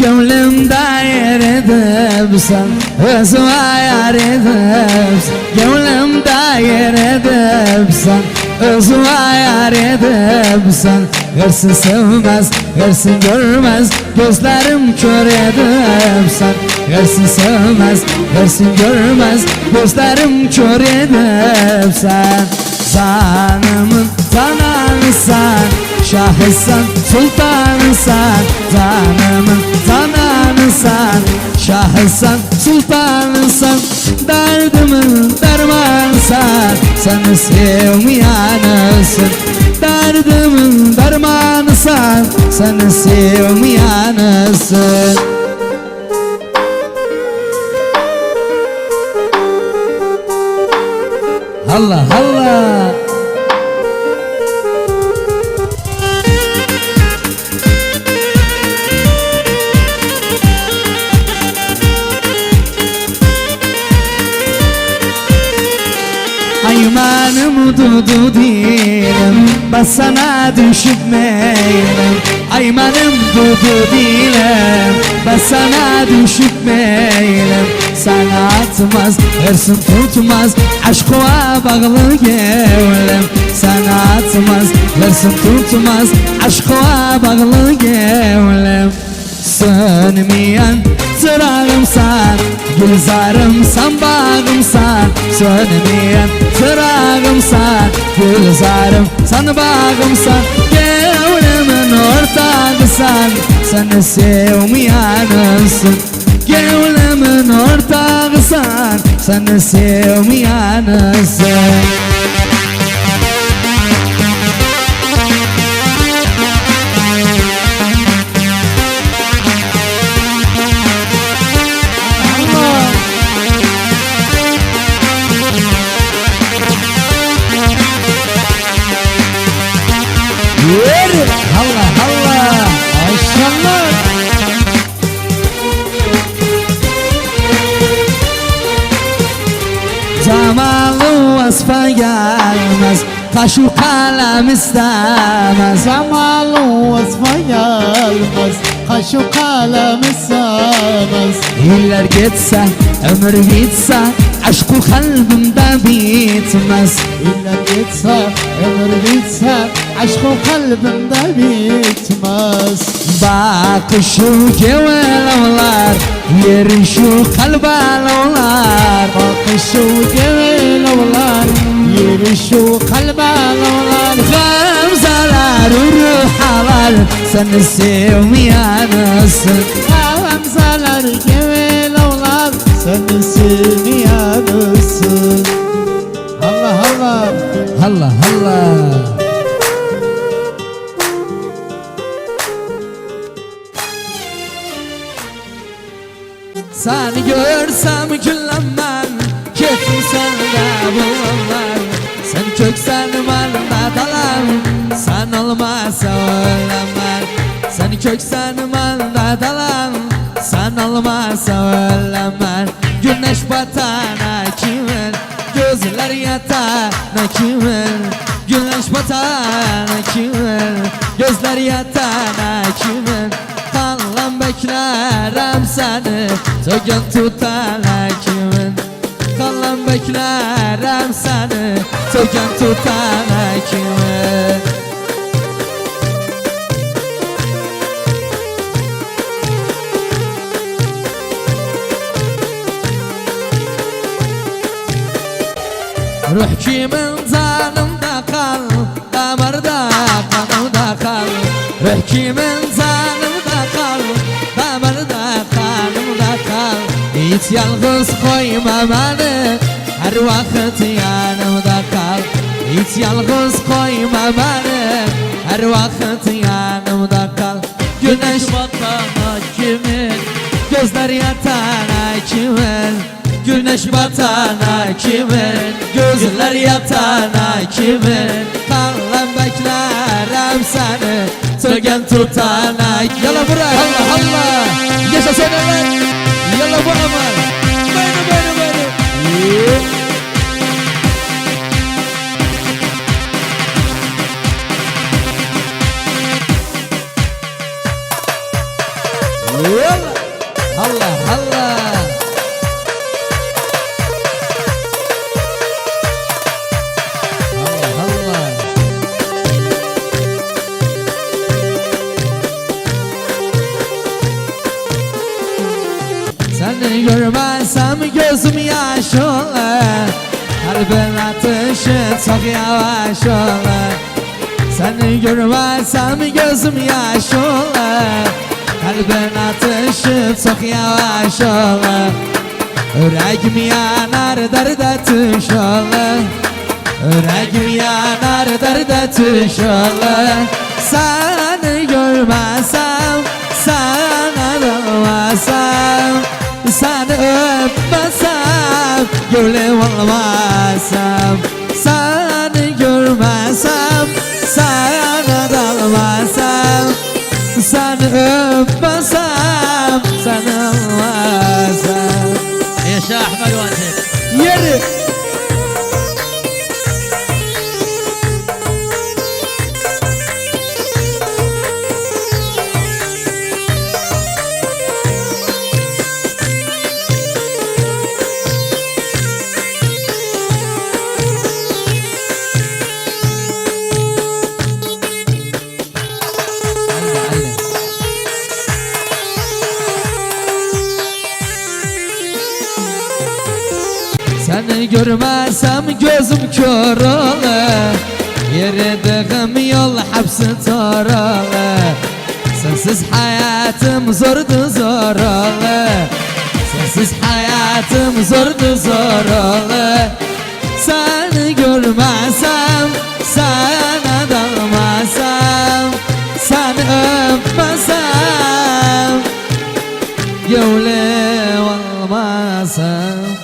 gönlüm dair edipsen, özüme yar edipsen. Gönlüm dair edipsen, özüme yar edipsen. Hırsın sevmez, hırsın görmez, gözlerim kör edipsen. Hırsın sevmez, hırsın görmez, gözlerim kör edipsen. Zanımın zananısan, şahısan sultanısan. Zanımın zananısan, şahısan sultanısan. Derdimin dermanısan, seni sevmeyanısın. Derdimin dermanısan, seni sevmeyanısın. Allah Allah. Aymanım dudu değilim, bas sana düşüp meylim. Aymanım dudu değilim, bas sana düşüp meylim. Sana atmaz, hırsın tutmaz, aşkıma bağlı gevlim. Sana atmaz, hırsın tutmaz, aşkıma bağlı gevlim. Sönmeyen çırağımsan, gülzarımsan, bağımsan. Sönmeyen çırağımsan, gülzarımsan, bağımsan. Gevlimin ortağısan, seni sevmeyanısın. Gevlimin ortağısan, seni sevmeyanısın. Allah Allah, maşallah. Zamanlı vasfa gelmez, kaş kalem istemez. Zamanlı vasfa gelmez, kaş kalem istemez. Yıllar geçse, ömür bitse, aşkı kalbimde bitmez. Yıllar geçse, ömür bitse, aşkı kalbimde bitmez. Bakışı gevelavlar, yerişi kalbalavlar. Bakışı gevelavlar, yerişi kalbalavlar. Gamzalar, ruhalar, seni sevmeyanısın. Gamzalar, gevelavlar, seni sevmeyanısın. Allah Allah. Allah Allah. Seni görsem güllemem, keyfim sende bulamam. Sen köksen bana dalam, sen olmazsa ölemem. Sen köksen bana dalam, sen olmazsa ölemem. Güneş batana kimin, gözler yatana kimin. Güneş batana kimin, gözler yatana kimin. Kanlan beklerim seni, sögen tutana kimin. Kanlan beklerim seni, sögen tutana kimin. Ruh kimin zanımda kal, damarda kanımda kal. Ruh kimin zanımda kal, damarda kanımda kal. Hiç yalnız koyma beni, her vakit yanımda kal. Hiç yalnız koyma beni, her vakit yanımda kal. Güneş batana kimin, gözler yatana kimin. Güneş batana kimin, gözler yatana kimin. Kanlan beklerim seni, sögen tutana. Yalla buraya, Allah Allah. Yaşa seneler, yalla bu aman. Beni. Yalla. gözüm yaş olur. Kalbin atışı çok yavaş olur. Seni görmezsem gözüm yaş olur. Kalbin atışı çok yavaş olur. Yüreğim yanar derde tuş olur. Yüreğim yanar derde tuş olur. Seni görmezsem, sana olmasam, seni öpmesem, gülüm olmasam. Seni görmezsem, sana dalmasam, seni öpmesem, seni olmasam. Yaşa Ahmet Vazir. Yeri seni görmezsem gözüm kör olur. Yürüdüğüm yol hapsi tor olur. Sensiz hayatım zordu zor olur. Sensiz hayatım zordu zor olur. Seni görmezsem, sen